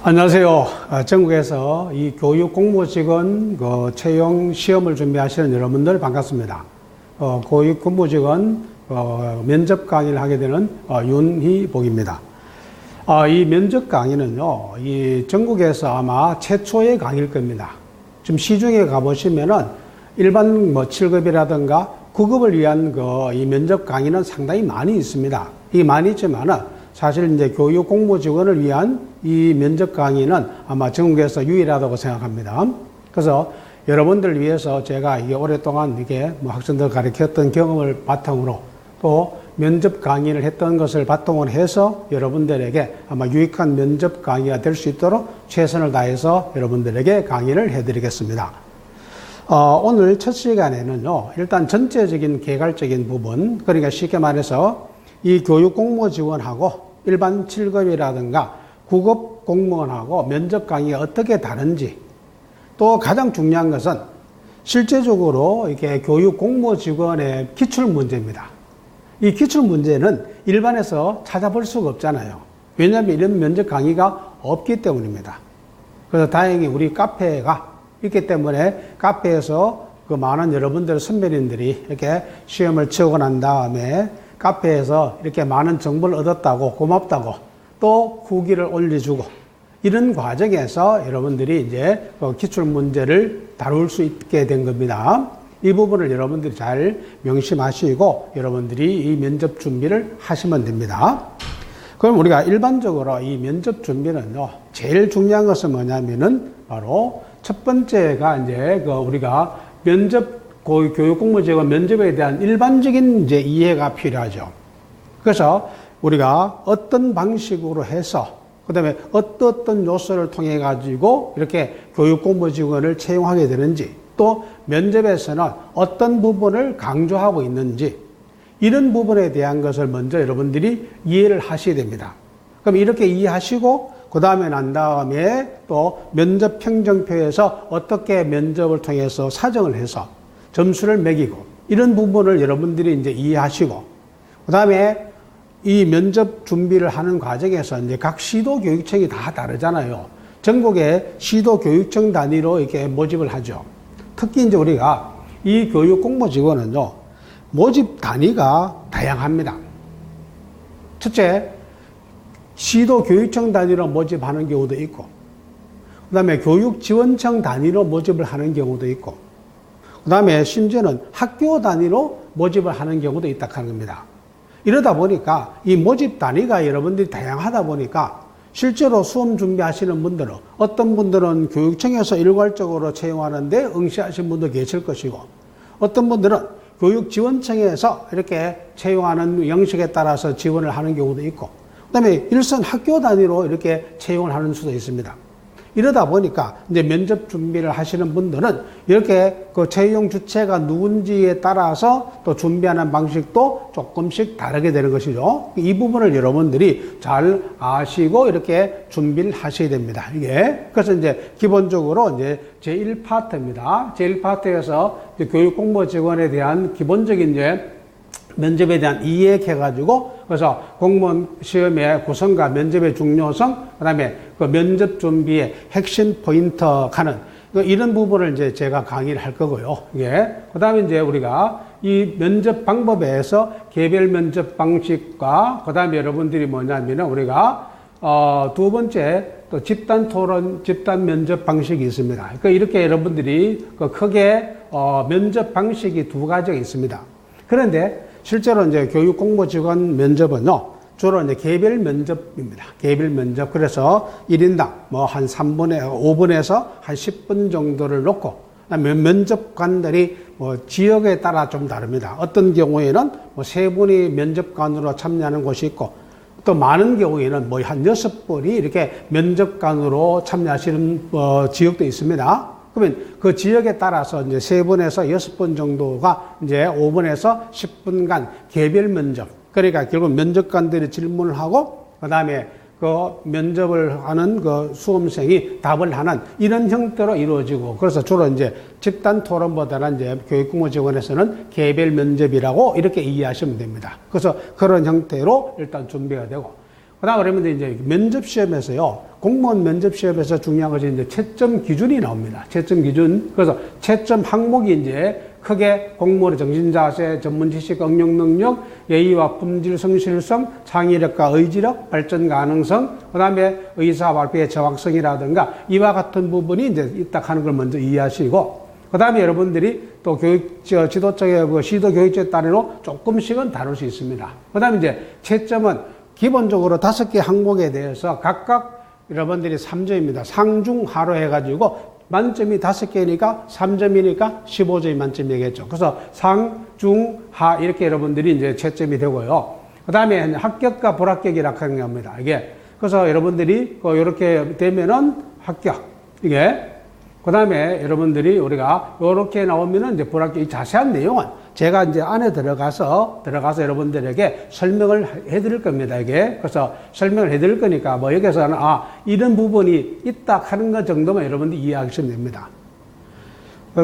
안녕하세요. 전국에서 이 교육 공무직원 채용 시험을 준비하시는 여러분들 반갑습니다. 교육 공무직원 면접 강의를 하게 되는 윤희복입니다. 이 면접 강의는요, 이 전국에서 아마 최초의 강의일 겁니다. 지금 시중에 가보시면은 일반 7급이라든가 9급을 위한 이 면접 강의는 상당히 많이 있습니다. 이게 많이 있지만은 사실 이제 교육 공무직원을 위한 이 면접 강의는 아마 전국에서 유일하다고 생각합니다. 그래서 여러분들을 위해서 제가 이게 오랫동안 이게 학생들 가르쳤던 경험을 바탕으로 또 면접 강의를 했던 것을 바탕으로 해서 여러분들에게 아마 유익한 면접 강의가 될 수 있도록 최선을 다해서 여러분들에게 강의를 해드리겠습니다. 오늘 첫 시간에는요, 일단 전체적인 개괄적인 부분, 그러니까 쉽게 말해서 이 교육 공무직원하고 일반 7급이라든가 9급 공무원하고 면접 강의가 어떻게 다른지, 또 가장 중요한 것은 실제적으로 이렇게 교육 공무직원의 기출 문제입니다. 이 기출 문제는 일반에서 찾아볼 수가 없잖아요. 왜냐하면 이런 면접 강의가 없기 때문입니다. 그래서 다행히 우리 카페가 있기 때문에 카페에서 그 많은 여러분들 선배님들이 이렇게 시험을 치고 난 다음에 카페에서 이렇게 많은 정보를 얻었다고 고맙다고 또 후기를 올려주고 이런 과정에서 여러분들이 이제 기출 문제를 다룰 수 있게 된 겁니다. 이 부분을 여러분들이 잘 명심하시고 여러분들이 이 면접 준비를 하시면 됩니다. 그럼 우리가 일반적으로 이 면접 준비는요, 제일 중요한 것은 뭐냐면은 바로 첫 번째가 이제 우리가 교육 공무직원 면접에 대한 일반적인 이제 이해가 필요하죠. 그래서 우리가 어떤 방식으로 해서 그다음에 어떤 요소를 통해 가지고 이렇게 교육 공무직원을 채용하게 되는지, 또 면접에서는 어떤 부분을 강조하고 있는지, 이런 부분에 대한 것을 먼저 여러분들이 이해를 하셔야 됩니다. 그럼 이렇게 이해하시고 그 다음에 난 다음에 또 면접 평정표에서 어떻게 면접을 통해서 사정을 해서 점수를 매기고, 이런 부분을 여러분들이 이제 이해하시고, 그 다음에 이 면접 준비를 하는 과정에서 이제 각 시도 교육청이 다 다르잖아요. 전국의 시도 교육청 단위로 이렇게 모집을 하죠. 특히 이제 우리가 이 교육 공무직원은요, 모집 단위가 다양합니다. 첫째, 시도 교육청 단위로 모집하는 경우도 있고, 그 다음에 교육지원청 단위로 모집을 하는 경우도 있고, 그 다음에 심지어는 학교 단위로 모집을 하는 경우도 있다 하는 겁니다. 이러다 보니까 이 모집 단위가 여러분들이 다양하다 보니까 실제로 수험 준비하시는 분들은 어떤 분들은 교육청에서 일괄적으로 채용하는데 응시하신 분도 계실 것이고, 어떤 분들은 교육지원청에서 이렇게 채용하는 형식에 따라서 지원을 하는 경우도 있고, 그 다음에 일선 학교 단위로 이렇게 채용을 하는 수도 있습니다. 이러다 보니까 이제 면접 준비를 하시는 분들은 이렇게 그 채용 주체가 누군지에 따라서 또 준비하는 방식도 조금씩 다르게 되는 것이죠. 이 부분을 여러분들이 잘 아시고 이렇게 준비를 하셔야 됩니다. 이게. 그래서 이제 기본적으로 이제 제1파트입니다. 제1파트에서 교육 공무 직원에 대한 기본적인 이제 면접에 대한 이해해가지고, 그래서 공무원 시험의 구성과 면접의 중요성, 그 다음에 그 면접 준비의 핵심 포인트 가는, 이런 부분을 이제 제가 강의를 할 거고요. 예. 그 다음에 이제 우리가 이 면접 방법에서 개별 면접 방식과, 그 다음에 여러분들이 뭐냐면은 우리가, 두 번째, 또 집단 토론, 집단 면접 방식이 있습니다. 그러니까 이렇게 여러분들이 크게, 면접 방식이 두 가지가 있습니다. 그런데 실제로 이제 교육 공무직원 면접은요, 주로 이제 개별 면접입니다. 개별 면접. 그래서 1인당 한 5분에서 한 10분 정도를 놓고, 면접관들이 지역에 따라 좀 다릅니다. 어떤 경우에는 3분이 면접관으로 참여하는 곳이 있고, 또 많은 경우에는 한 6분이 이렇게 면접관으로 참여하시는 지역도 있습니다. 그러면 그 지역에 따라서 이제 3분에서 6분 정도가 이제 5분에서 10분간 개별 면접. 그러니까 결국 면접관들이 질문을 하고, 그 다음에 그 면접을 하는 그 수험생이 답을 하는 이런 형태로 이루어지고, 그래서 주로 이제 집단 토론보다는 이제 교육공무직원에서는 개별 면접이라고 이렇게 이해하시면 됩니다. 그래서 그런 형태로 일단 준비가 되고, 그 다음에 그러면 이제 면접 시험에서요, 공무원 면접 시험에서 중요한 것이 이제 채점 기준이 나옵니다. 채점 기준. 그래서 채점 항목이 이제 크게 공무원의 정신자세, 전문지식, 응용 능력, 예의와 품질, 성실성, 창의력과 의지력, 발전 가능성, 그 다음에 의사 발표의 정확성이라든가 이와 같은 부분이 이제 있다 하는 걸 먼저 이해하시고, 그 다음에 여러분들이 또 지도적의 시도 교육제 따로 조금씩은 다룰 수 있습니다. 그 다음에 이제 채점은 기본적으로 5개 항목에 대해서 각각 여러분들이 3점입니다. 상중하로 해가지고 만점이 5개니까 3점이니까 15점이 만점이겠죠. 그래서 상, 중, 하 이렇게 여러분들이 이제 채점이 되고요. 그 다음에 합격과 불합격이라고 하는 겁니다. 이게 그래서 여러분들이 이렇게 되면은 합격. 이게 그 다음에 여러분들이 우리가 이렇게 나오면은 이제 불합격. 이 자세한 내용은 제가 이제 안에 들어가서 여러분들에게 설명을 해드릴 겁니다. 이게 그래서 설명을 해드릴 거니까 뭐 여기서는 이런 부분이 있다 하는 것 정도만 여러분들이 이해하시면 됩니다.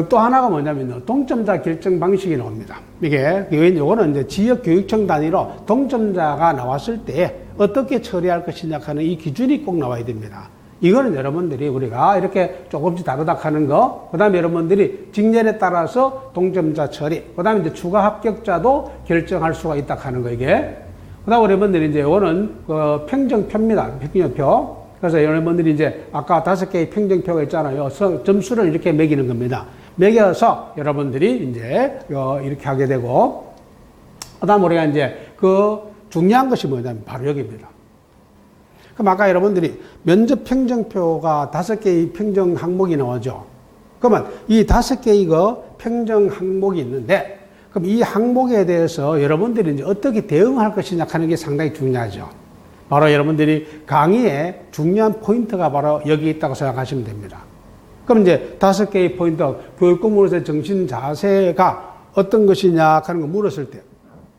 또 하나가 뭐냐면요, 동점자 결정 방식이 나옵니다. 이거는 이제 지역 교육청 단위로 동점자가 나왔을 때 어떻게 처리할 것이냐 하는 이 기준이 꼭 나와야 됩니다. 이거는 여러분들이 우리가 이렇게 조금씩 다르다 하는 거, 그 다음에 여러분들이 직렬에 따라서 동점자 처리, 그 다음에 이제 추가 합격자도 결정할 수가 있다 하는 거, 이게. 그 다음에 여러분들이 이제 이거는 평정표입니다. 평정표. 그래서 여러분들이 이제 아까 5개의 평정표가 있잖아요. 점수를 이렇게 매기는 겁니다. 매겨서 여러분들이 이제 이렇게 하게 되고, 그 다음 우리가 이제 중요한 것이 뭐냐면 바로 여기입니다. 그럼 아까 여러분들이 면접 평정표가 5개의 평정 항목이 나오죠. 그러면 이 5개의 평정 항목이 있는데, 그럼 이 항목에 대해서 여러분들이 이제 어떻게 대응할 것이냐 하는 게 상당히 중요하죠. 바로 여러분들이 강의의 중요한 포인트가 바로 여기 있다고 생각하시면 됩니다. 그럼 이제 5개의 포인트, 교육공무원에서 정신 자세가 어떤 것이냐 하는 거 물었을 때,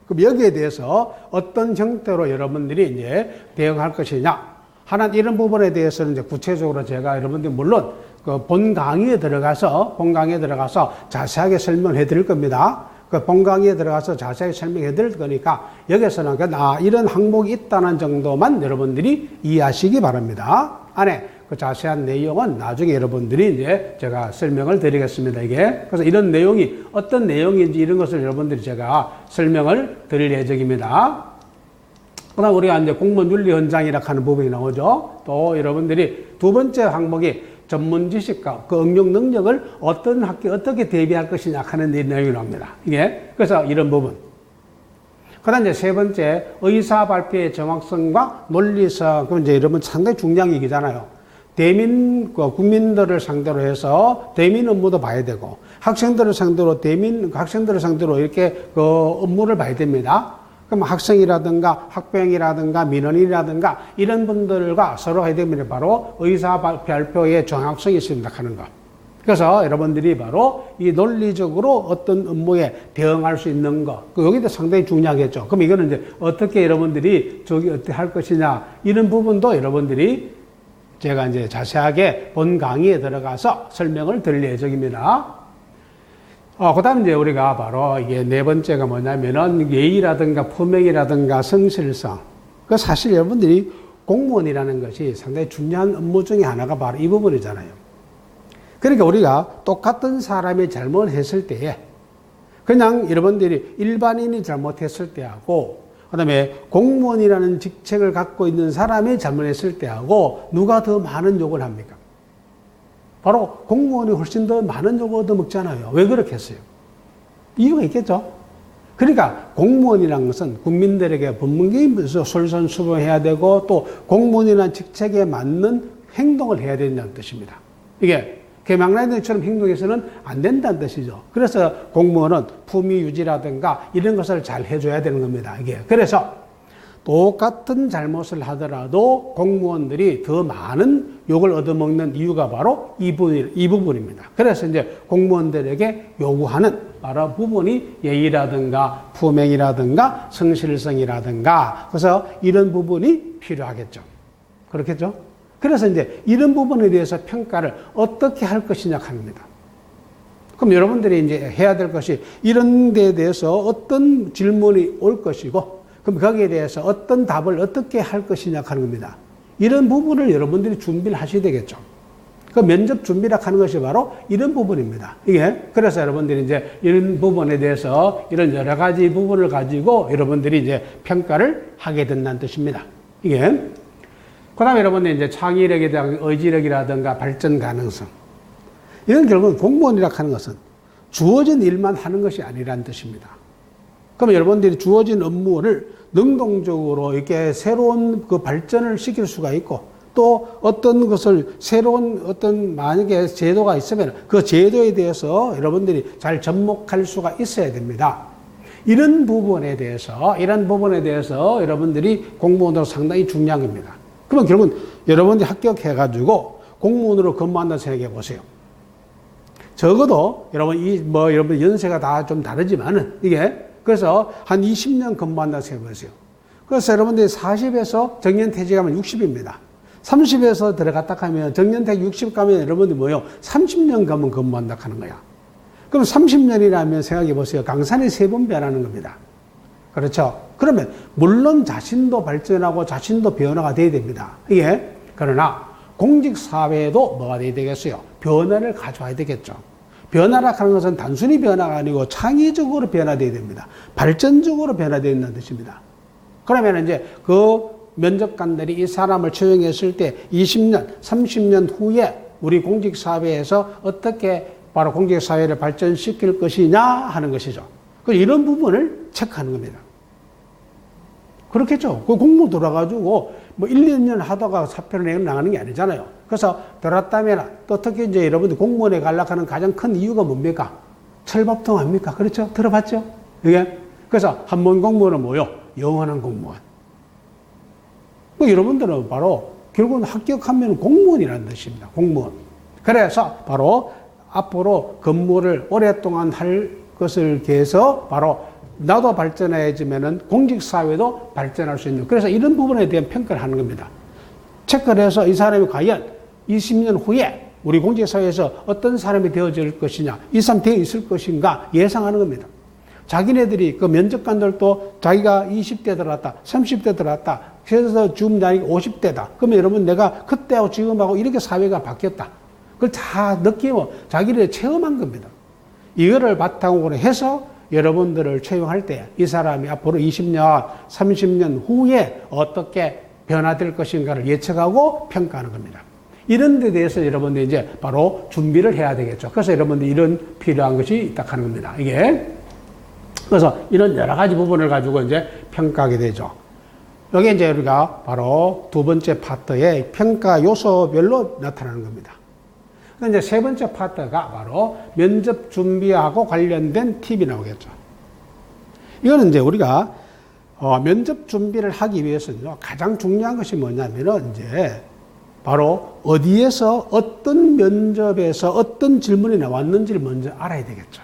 그럼 여기에 대해서 어떤 형태로 여러분들이 이제 대응할 것이냐 하는 이런 부분에 대해서는 이제 구체적으로 제가 여러분들 물론 본 강의에 들어가서 자세하게 설명해 드릴 겁니다. 본 강의에 들어가서 자세하게 설명해 드릴 거니까 여기서는 이런 항목이 있다는 정도만 여러분들이 이해하시기 바랍니다. 안에 자세한 내용은 나중에 여러분들이 이제 제가 설명을 드리겠습니다. 이게. 그래서 이런 내용이 어떤 내용인지 이런 것을 여러분들이 제가 설명을 드릴 예정입니다. 그 다음 우리가 이제 공무원 윤리 현장이라고 하는 부분이 나오죠. 또 여러분들이 두 번째 항목이 전문 지식과 그 응용 능력을 어떤 학교 어떻게 대비할 것이냐 하는 내용이 나옵니다. 이게. 그래서 이런 부분. 그 다음 이제 세 번째, 의사 발표의 정확성과 논리성. 그럼 이제 여러분 상당히 중요한 얘기잖아요. 국민들을 상대로 해서 대민 업무도 봐야 되고, 학생들을 상대로 이렇게 업무를 봐야 됩니다. 그럼 학생이라든가 학부형이라든가 민원인이라든가 이런 분들과 서로 해야 됩니다. 바로 의사 발표의 정확성이 있습니다 하는 거. 그래서 여러분들이 바로 이 논리적으로 어떤 업무에 대응할 수 있는 거, 여기도 상당히 중요하겠죠. 그럼 이거는 이제 어떻게 여러분들이 어떻게 할 것이냐, 이런 부분도 여러분들이 제가 이제 자세하게 본 강의에 들어가서 설명을 드릴 예정입니다. 그 다음 이제 우리가 바로 이게 네 번째가 뭐냐면은 예의라든가 품행이라든가 성실성. 사실 여러분들이 공무원이라는 것이 상당히 중요한 업무 중에 하나가 바로 이 부분이잖아요. 그러니까 우리가 똑같은 사람이 잘못했을 때에 그냥 여러분들이 일반인이 잘못했을 때하고, 그 다음에 공무원이라는 직책을 갖고 있는 사람이 잘못했을 때하고 누가 더 많은 욕을 합니까? 바로 공무원이 훨씬 더 많은 욕을 얻어먹잖아요. 왜 그렇게 했어요? 이유가 있겠죠. 그러니까 공무원이라는 것은 국민들에게 법문계에서 솔선수범해야 되고, 또 공무원이라는 직책에 맞는 행동을 해야 된다는 뜻입니다. 이게 개망라인처럼 행동해서는 안 된다는 뜻이죠. 그래서 공무원은 품위 유지라든가 이런 것을 잘 해줘야 되는 겁니다. 이게. 그래서 똑같은 잘못을 하더라도 공무원들이 더 많은 욕을 얻어먹는 이유가 바로 이 부분입니다. 그래서 이제 공무원들에게 요구하는 바로 부분이 예의라든가 품행이라든가 성실성이라든가, 그래서 이런 부분이 필요하겠죠. 그렇겠죠? 그래서 이제 이런 부분에 대해서 평가를 어떻게 할 것이냐 합니다. 그럼 여러분들이 이제 해야 될 것이 이런 데에 대해서 어떤 질문이 올 것이고, 그럼 거기에 대해서 어떤 답을 어떻게 할 것이냐 하는 겁니다. 이런 부분을 여러분들이 준비를 하셔야 되겠죠. 그 면접 준비라 하는 것이 바로 이런 부분입니다. 이게 그래서 여러분들이 이제 이런 부분에 대해서 이런 여러 가지 부분을 가지고 여러분들이 이제 평가를 하게 된다는 뜻입니다. 이게 그다음에 여러분들 이제 창의력에 대한 의지력이라든가 발전 가능성 이런 결국은 공무원이라 하는 것은 주어진 일만 하는 것이 아니라는 뜻입니다. 그러면 여러분들이 주어진 업무를 능동적으로 이렇게 새로운 그 발전을 시킬 수가 있고 또 어떤 것을 새로운 어떤 만약에 제도가 있으면 그 제도에 대해서 여러분들이 잘 접목할 수가 있어야 됩니다. 이런 부분에 대해서 여러분들이 공무원으로 상당히 중요한 겁니다. 그러면 결국은 여러분들이 합격해가지고 공무원으로 근무한다 생각해 보세요. 적어도 여러분 연세가 다 좀 다르지만은 이게 그래서 한 20년 근무한다 생각해 보세요. 그래서 여러분들이 40에서 정년퇴직하면 60입니다. 30에서 들어갔다 하면 정년퇴직 60 가면 여러분들 뭐요? 30년 가면 근무한다 하는 거야. 그럼 30년이라면 생각해 보세요. 강산이 3번 변하는 겁니다. 그렇죠? 그러면 물론 자신도 발전하고 자신도 변화가 돼야 됩니다. 이게 그러나 공직사회도 뭐가 돼야 되겠어요? 변화를 가져와야 되겠죠. 변화라 하는 것은 단순히 변화가 아니고 창의적으로 변화돼야 됩니다. 발전적으로 변화돼야 된다는 뜻입니다. 그러면 이제 그 면접관들이 이 사람을 채용했을 때 20년, 30년 후에 우리 공직사회에서 어떻게 바로 공직사회를 발전시킬 것이냐 하는 것이죠. 이런 부분을 체크하는 겁니다. 그렇겠죠. 그 공무 들어가지고 뭐 1, 2년 하다가 사표를 내고 나가는 게 아니잖아요. 그래서 들었다면 또 특히 이제 여러분들 공무원에 가려고 하는 가장 큰 이유가 뭡니까? 철밥통 아닙니까? 그렇죠? 들어봤죠? 이게 그래서 한 번 공무원은 뭐요? 영원한 공무원. 여러분들은 바로 결국은 합격하면 공무원이라는 뜻입니다. 공무원. 그래서 바로 앞으로 근무를 오랫동안 할 것을 위해서 바로 나도 발전해야지면은 공직사회도 발전할 수 있는. 그래서 이런 부분에 대한 평가를 하는 겁니다. 체크를 해서 이 사람이 과연 20년 후에 우리 공직사회에서 어떤 사람이 되어질 것이냐, 이 사람 되어 있을 것인가 예상하는 겁니다. 자기네들이 그 면접관들도 자기가 20대 들어왔다, 30대 들어왔다, 그래서 지금 나이가 50대다. 그러면 여러분 내가 그때하고 지금하고 이렇게 사회가 바뀌었다. 그걸 다 느끼고 자기를 체험한 겁니다. 이거를 바탕으로 해서 여러분들을 채용할 때 이 사람이 앞으로 20년, 30년 후에 어떻게 변화될 것인가를 예측하고 평가하는 겁니다. 이런 데 대해서 여러분들이 이제 바로 준비를 해야 되겠죠. 그래서 여러분들이 이런 필요한 것이 있다 하는 겁니다. 이게. 그래서 이런 여러 가지 부분을 가지고 이제 평가하게 되죠. 여기 이제 우리가 바로 두 번째 파트의 평가 요소별로 나타나는 겁니다. 이제 세 번째 파트가 바로 면접 준비하고 관련된 팁이 나오겠죠. 이거는 이제 우리가 면접 준비를 하기 위해서는요, 가장 중요한 것이 뭐냐면은 이제 바로 어디에서 어떤 면접에서 어떤 질문이 나왔는지를 먼저 알아야 되겠죠.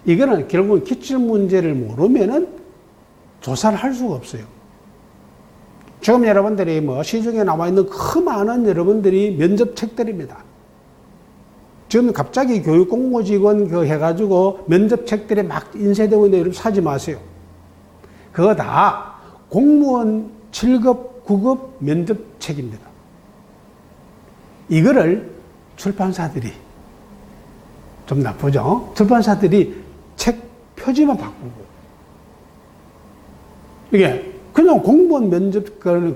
이거는 결국은 기출문제를 모르면은 조사를 할 수가 없어요. 지금 여러분들이 뭐 시중에 나와 있는 그 많은 여러분들이 면접책들입니다. 지금 갑자기 교육공모직원 해가지고 면접책들이 막 인쇄되고 있는데 여러분 사지 마세요. 그거 다 공무원 7급, 9급 면접책입니다. 이거를 출판사들이 좀 나쁘죠? 출판사들이 책 표지만 바꾸고 이게 그냥 공무원 면접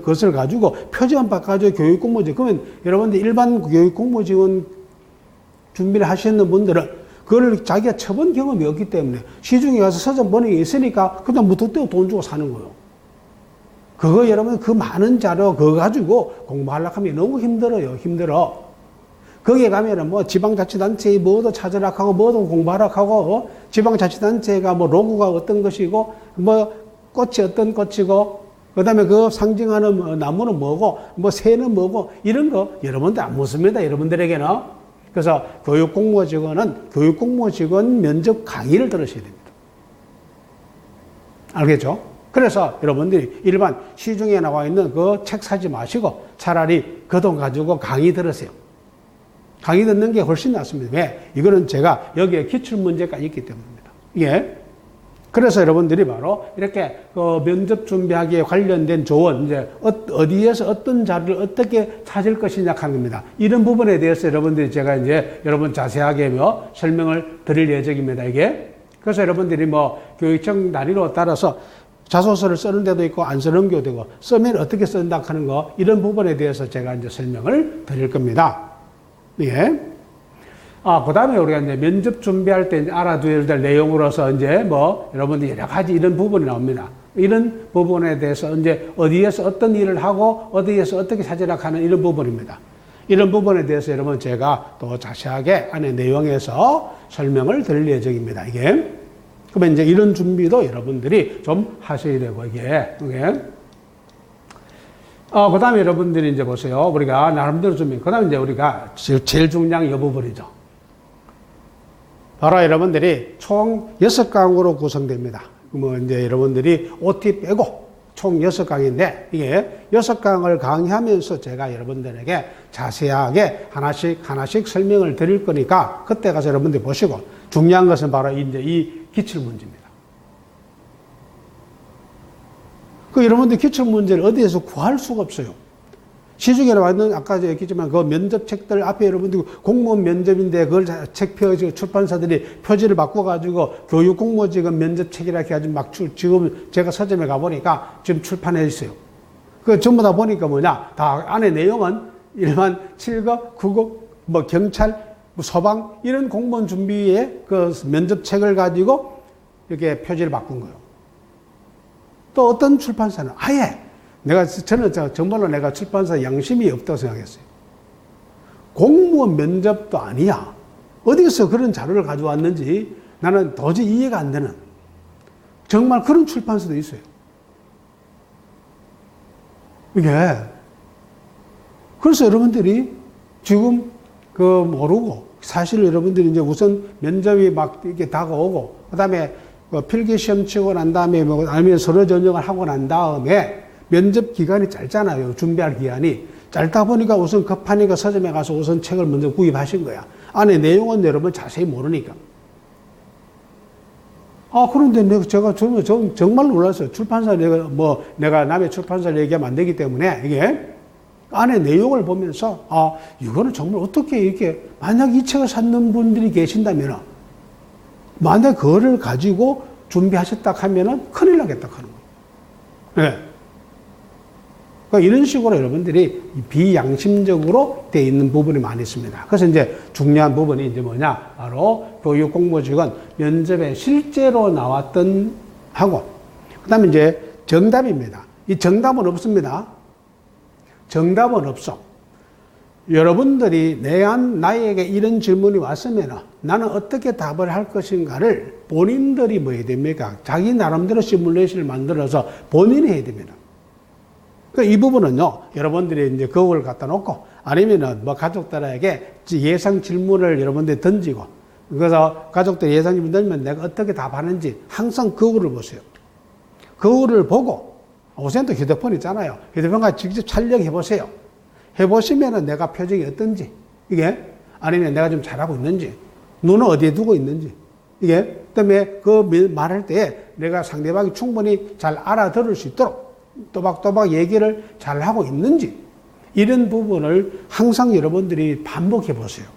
것을 가지고 표지만 바꿔가지고 교육공모직 그러면 여러분들 일반 교육공모직원 준비를 하시는 분들은 그걸 자기가 쳐본 경험이 없기 때문에 시중에 가서 서점 보는 게 있으니까 그냥 무턱대고 돈 주고 사는 거예요. 그거 여러분 그 많은 자료 그거 가지고 공부하려고 하면 너무 힘들어요. 힘들어. 거기에 가면은 뭐 지방자치단체에 뭐도 찾으라고 하고 뭐도 공부하라고 하고 지방자치단체가 뭐 로고가 어떤 것이고 뭐 꽃이 어떤 꽃이고 그다음에 그 상징하는 나무는 뭐고 뭐 새는 뭐고 이런 거 여러분들 안 묻습니다. 여러분들에게는. 그래서 교육공모직원은 교육공모직원 면접 강의를 들으셔야 됩니다. 알겠죠? 그래서 여러분들이 일반 시중에 나와 있는 그 책 사지 마시고 차라리 그 돈 가지고 강의 들으세요. 강의 듣는 게 훨씬 낫습니다. 왜? 이거는 제가 여기에 기출문제가 있기 때문입니다. 예. 그래서 여러분들이 바로 이렇게 그 면접 준비하기에 관련된 조언, 이제 어디에서 어떤 자료를 어떻게 찾을 것이냐 하는 겁니다. 이런 부분에 대해서 여러분들이 제가 이제 여러분 자세하게 설명을 드릴 예정입니다, 이게. 그래서 여러분들이 교육청 단위로 따라서 자소서를 쓰는 데도 있고 안 쓰는 경우도 있고 쓰면 어떻게 쓴다 하는 거, 이런 부분에 대해서 제가 이제 설명을 드릴 겁니다. 예. 그 다음에 우리가 이제 면접 준비할 때 알아둬야 될 내용으로서 이제 여러분들 여러 가지 이런 부분이 나옵니다. 이런 부분에 대해서 이제 어디에서 어떤 일을 하고 어디에서 어떻게 찾으라 하는 이런 부분입니다. 이런 부분에 대해서 여러분 제가 또 자세하게 안에 내용에서 설명을 드릴 예정입니다, 이게. 그러면 이제 이런 준비도 여러분들이 좀 하셔야 되고, 이게. 그 다음에 여러분들이 이제 보세요. 우리가 나름대로 준비, 그 다음에 이제 우리가 제일 중요한 이 부분이죠. 바로 여러분들이 총 6강으로 구성됩니다. 이제 여러분들이 OT 빼고 총 6강인데, 이게 6강을 강의하면서 제가 여러분들에게 자세하게 하나씩 설명을 드릴 거니까 그때 가서 여러분들이 보시고, 중요한 것은 바로 이제 이 기출문제입니다. 여러분들 기출문제를 어디에서 구할 수가 없어요. 시중에 나와있는, 아까 얘기했지만 그 면접책들 앞에 여러분들 공무원 면접인데 그걸 책표, 출판사들이 표지를 바꿔가지고 교육 공모지급 면접책이라 해가지고 지금 제가 서점에 가보니까 지금 출판해 있어요. 전부 다 보니까 다 안에 내용은 일반 7급, 9급, 경찰, 서방, 이런 공무원 준비의 그 면접책을 가지고 이렇게 표지를 바꾼 거예요. 또 어떤 출판사는 아예 저는 정말로 내가 출판사 양심이 없다고 생각했어요. 공무원 면접도 아니야. 어디서 그런 자료를 가져왔는지 나는 도저히 이해가 안 되는, 정말 그런 출판사도 있어요. 이게. 그래서 여러분들이 지금 모르고, 사실 여러분들이 이제 우선 면접이 이렇게 다가오고, 그 다음에 필기시험 치고 난 다음에 아니면 서류 전형을 하고 난 다음에 면접 기간이 짧잖아요. 준비할 기간이. 짧다 보니까 우선 급하니까 서점에 가서 우선 책을 먼저 구입하신 거야. 안에 내용은 여러분 자세히 모르니까. 그런데 제가 정말 놀랐어요. 출판사 내가 남의 출판사를 얘기하면 안 되기 때문에 이게 안에 내용을 보면서 이거는 정말 어떻게 이렇게, 만약 이 책을 샀는 분들이 계신다면 만약 그거를 가지고 준비하셨다 하면은 큰일 나겠다 하는 거예요. 네. 이런 식으로 여러분들이 비양심적으로 되어 있는 부분이 많이 있습니다. 그래서 이제 중요한 부분이 이제 바로 교육 공모직은 면접에 실제로 나왔던 하고, 그 다음에 이제 정답입니다. 이 정답은 없습니다. 정답은 없어. 여러분들이 나에게 이런 질문이 왔으면 나는 어떻게 답을 할 것인가를 본인들이 해야 됩니까? 자기 나름대로 시뮬레이션을 만들어서 본인이 해야 됩니다. 이 부분은요, 여러분들이 이제 그걸 갖다 놓고, 아니면은 가족들에게 예상 질문을 여러분들이 던지고, 그래서 가족들 예상 질문 던지면 내가 어떻게 답하는지 항상 그거를 보세요. 그거를 보고, 우선 또 휴대폰 있잖아요. 휴대폰과 직접 촬영해 보세요. 해보시면은 내가 표정이 어떤지, 이게, 아니면 내가 좀 잘하고 있는지, 눈은 어디에 두고 있는지, 이게, 그 다음에 그 말할 때 내가 상대방이 충분히 잘 알아들을 수 있도록 또박또박 얘기를 잘 하고 있는지, 이런 부분을 항상 여러분들이 반복해 보세요.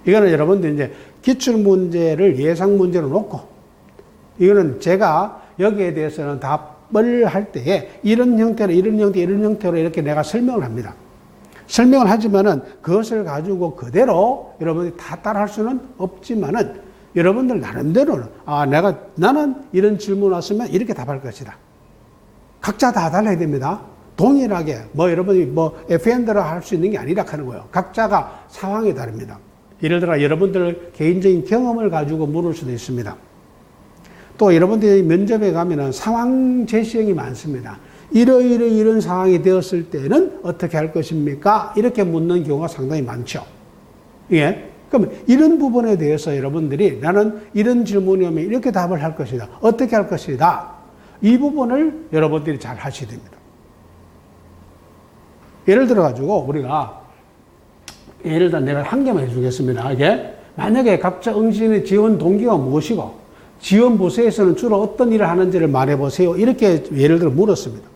이거는 여러분들이 이제 기출문제를 예상 문제로 놓고, 이거는 제가 여기에 대해서는 답을 할 때에 이런 형태로 이렇게 내가 설명을 합니다. 설명을 하지만은 그것을 가지고 그대로 여러분들이 다 따라 할 수는 없지만은 여러분들 나름대로는 나는 이런 질문 왔으면 이렇게 답할 것이다. 각자 다 달라야 됩니다. 동일하게 여러분이 FN대로 할 수 있는 게 아니라 하는 거예요. 각자가 상황이 다릅니다. 예를 들어 여러분들 개인적인 경험을 가지고 물을 수도 있습니다. 또 여러분들이 면접에 가면은 상황 제시형이 많습니다. 이런 상황이 되었을 때는 어떻게 할 것입니까? 이렇게 묻는 경우가 상당히 많죠. 예. 그럼 이런 부분에 대해서 여러분들이 나는 이런 질문이 오면 이렇게 답을 할 것이다. 어떻게 할 것이다. 이 부분을 여러분들이 잘 하셔야 됩니다. 예를 들어가지고 우리가 예를 들어 내가 한 개만 해주겠습니다. 이게 만약에 각자 응시의 지원 동기가 무엇이고 지원 부서에서는 주로 어떤 일을 하는지를 말해보세요. 이렇게 예를 들어 물었습니다.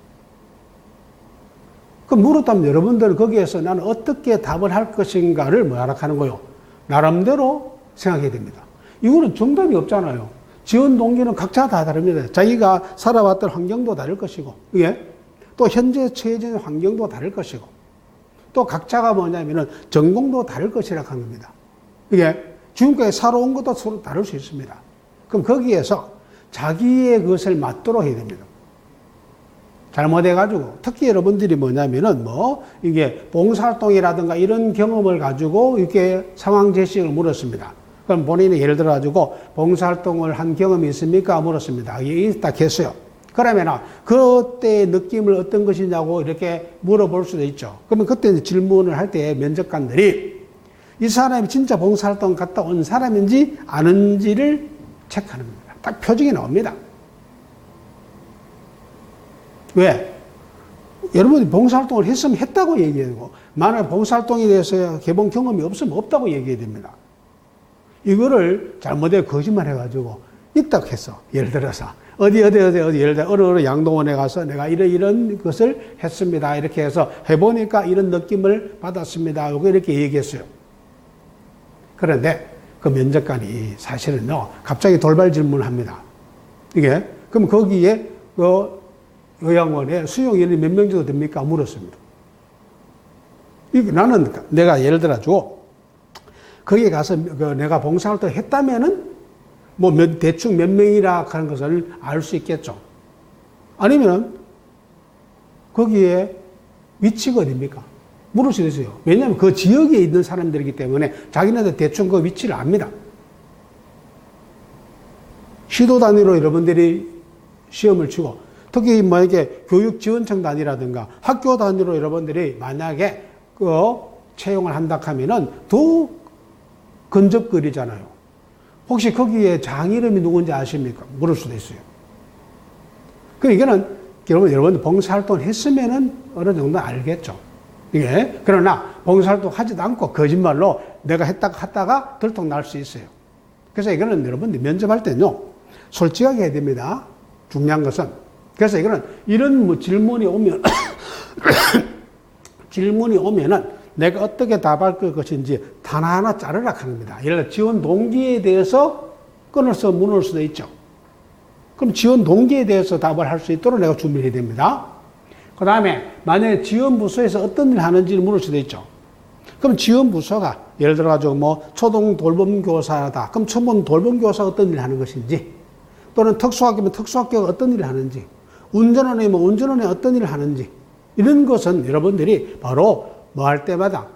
그 물었다면 여러분들은 거기에서 나는 어떻게 답을 할 것인가를 뭐라 하는 거요? 나름대로 생각해야 됩니다. 이거는 정답이 없잖아요. 지원 동기는 각자 다 다릅니다. 자기가 살아왔던 환경도 다를 것이고, 예? 또 현재 처해진 환경도 다를 것이고, 또 각자가 뭐냐면은 전공도 다를 것이라 하는 겁니다. 이게 지금까지 살아온 것도 서로 다를 수 있습니다. 그럼 거기에서 자기의 것을 맞도록 해야 됩니다. 잘못해가지고, 특히 여러분들이 뭐냐면은 이게 봉사활동이라든가 이런 경험을 가지고 이렇게 상황 제시를 물었습니다. 그럼 본인이 예를 들어가지고 봉사활동을 한 경험이 있습니까? 물었습니다. 예, 있다 했어요. 그러면 그때의 느낌을 어떤 것이냐고 이렇게 물어볼 수도 있죠. 그러면 그때 질문을 할 때 면접관들이 이 사람이 진짜 봉사활동 갔다 온 사람인지 아는지를 체크하는 겁니다. 딱 표정이 나옵니다. 왜? 여러분이 봉사활동을 했으면 했다고 얘기해야 되고, 만약 봉사활동에 대해서 개봉 경험이 없으면 없다고 얘기해야 됩니다. 이거를 잘못해 거짓말 해가지고 있다고 했어. 예를 들어서 어디 예를 들어 어느 양동원에 가서 내가 이런 것을 했습니다. 이렇게 해서 해보니까 이런 느낌을 받았습니다. 이렇게 얘기했어요. 그런데 그 면접관이 사실은요, 갑자기 돌발 질문을 합니다. 이게 그럼 거기에 요양원에 수용 인원이 몇 명 정도 됩니까? 물었습니다. 나는 내가 예를 들어가지고 거기에 가서 내가 봉사활동 했다면은 대충 몇 명이라 하는 것을 알 수 있겠죠. 아니면 거기에 위치가 어딥니까? 물을 수도 있어요. 왜냐하면 그 지역에 있는 사람들이기 때문에 자기네들 대충 그 위치를 압니다. 시도 단위로 여러분들이 시험을 치고, 특히 만약에 교육지원청 단위라든가 학교 단위로 여러분들이 만약에 채용을 한다 하면은 더 근접거리잖아요. 혹시 거기에 장 이름이 누군지 아십니까? 물을 수도 있어요. 이거는 여러분 봉사활동을 했으면은 어느 정도 알겠죠. 이게 그러나 봉사활동 하지도 않고 거짓말로 내가 했다가 들통 날 수 있어요. 그래서 이거는 여러분들 면접할 때는요, 솔직하게 해야 됩니다. 중요한 것은. 그래서 이거는 이런 질문이 오면 질문이 오면은 내가 어떻게 답할 것인지 하나하나 자르라 합니다. 예를 들어 지원 동기에 대해서 끊어서 물을 수도 있죠. 그럼 지원 동기에 대해서 답을 할 수 있도록 내가 준비해야 됩니다. 그 다음에 만약에 지원 부서에서 어떤 일을 하는지를 물을 수도 있죠. 그럼 지원 부서가 예를 들어가지고 초등 돌봄교사다. 그럼 초등 돌봄교사가 어떤 일을 하는 것인지, 또는 특수학교면 특수학교가 어떤 일을 하는지, 운전원이면 운전원이 어떤 일을 하는지, 이런 것은 여러분들이 바로 할 때마다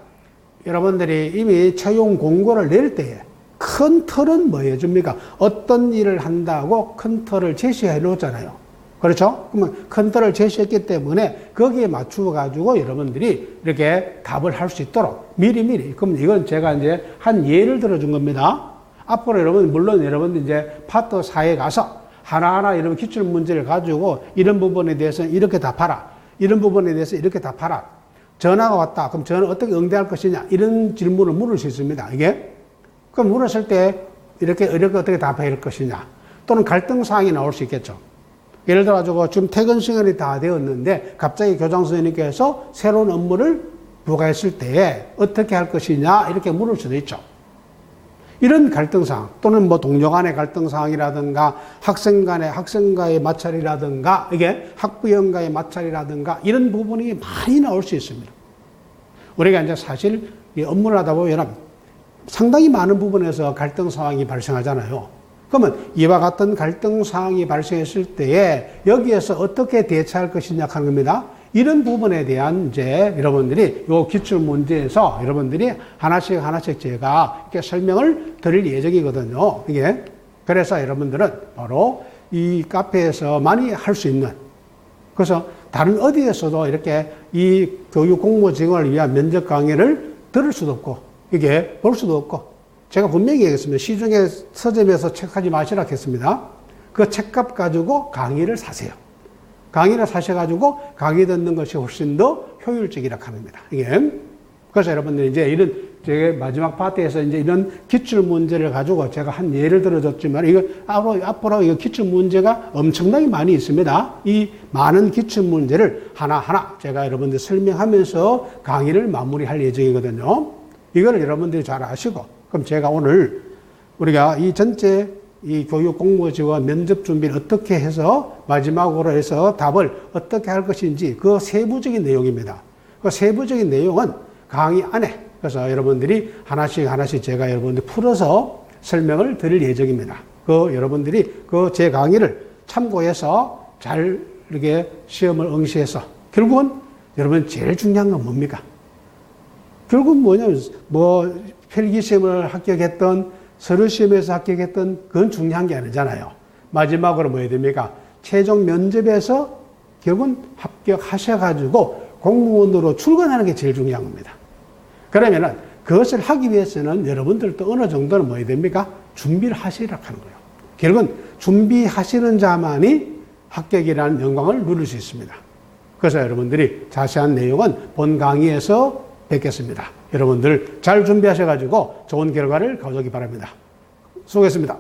여러분들이 이미 채용 공고를 낼 때에 큰 틀은 뭐 해줍니까? 어떤 일을 한다고 큰 틀을 제시해 놓잖아요. 그렇죠? 그러면 큰 틀을 제시했기 때문에 거기에 맞추어 가지고 여러분들이 이렇게 답을 할 수 있도록 미리미리. 그럼 이건 제가 이제 한 예를 들어준 겁니다. 앞으로 물론 여러분들 이제 파트 4에 가서 하나하나 이런 기출 문제를 가지고 이런 부분에 대해서는 이렇게 답하라. 이런 부분에 대해서 이렇게 답하라. 전화가 왔다. 그럼 전화 어떻게 응대할 것이냐? 이런 질문을 물을 수 있습니다. 이게. 그럼 물었을 때 이렇게 어떻게 답해야 할 것이냐? 또는 갈등 사항이 나올 수 있겠죠. 예를 들어가지고 지금 퇴근 시간이 다 되었는데 갑자기 교장 선생님께서 새로운 업무를 부과했을 때 어떻게 할 것이냐? 이렇게 물을 수도 있죠. 이런 갈등 사항, 또는 동료 간의 갈등 사항이라든가 학생과의 마찰이라든가 이게 학부형과의 마찰이라든가 이런 부분이 많이 나올 수 있습니다. 우리가 이제 사실 이 업무를 하다 보면 상당히 많은 부분에서 갈등 상황이 발생하잖아요. 그러면 이와 같은 갈등 상황이 발생했을 때에 여기에서 어떻게 대처할 것이냐 하는 겁니다. 이런 부분에 대한 이제 여러분들이 요 기출 문제에서 여러분들이 하나씩 제가 이렇게 설명을 드릴 예정이거든요. 이게. 그래서 여러분들은 바로 이 카페에서 많이 할 수 있는, 그래서 다른 어디에서도 이렇게 이 교육 공모 지원을 위한 면접 강의를 들을 수도 없고, 이게 볼 수도 없고, 제가 분명히 얘기했습니다. 시중에 서점에서 책하지 마시라 했습니다. 그 책값 가지고 강의를 사세요. 강의를 사셔가지고 강의 듣는 것이 훨씬 더 효율적이라 합니다. 이게. 그래서 여러분들이 이제 이런 제 마지막 파트에서 이제 이런 기출 문제를 가지고 제가 한 예를 들어줬지만 이거 앞으로 이거 기출 문제가 엄청나게 많이 있습니다. 이 많은 기출 문제를 하나하나 제가 여러분들 설명하면서 강의를 마무리할 예정이거든요. 이거를 여러분들이 잘 아시고, 그럼 제가 오늘 우리가 이 전체 이 교육 공모 지원 면접 준비를 어떻게 해서 마지막으로 해서 답을 어떻게 할 것인지 그 세부적인 내용입니다. 그 세부적인 내용은 강의 안에, 그래서 여러분들이 하나씩 제가 여러분들 풀어서 설명을 드릴 예정입니다. 그 여러분들이 그 제 강의를 참고해서 잘 이렇게 시험을 응시해서 결국은 여러분 제일 중요한 건 뭡니까? 결국은 뭐냐면 뭐 필기시험을 합격했던 서류시험에서 합격했던 그건 중요한 게 아니잖아요. 마지막으로 뭐 해야 됩니까? 최종 면접에서 결국은 합격하셔가지고 공무원으로 출근하는 게 제일 중요한 겁니다. 그러면은 그것을 하기 위해서는 여러분들도 어느 정도는 뭐 해야 됩니까? 준비를 하시라고 하는 거예요. 결국은 준비하시는 자만이 합격이라는 영광을 누릴 수 있습니다. 그래서 여러분들이 자세한 내용은 본 강의에서 뵙겠습니다. 여러분들 잘 준비하셔가지고 좋은 결과를 거두기 바랍니다. 수고했습니다.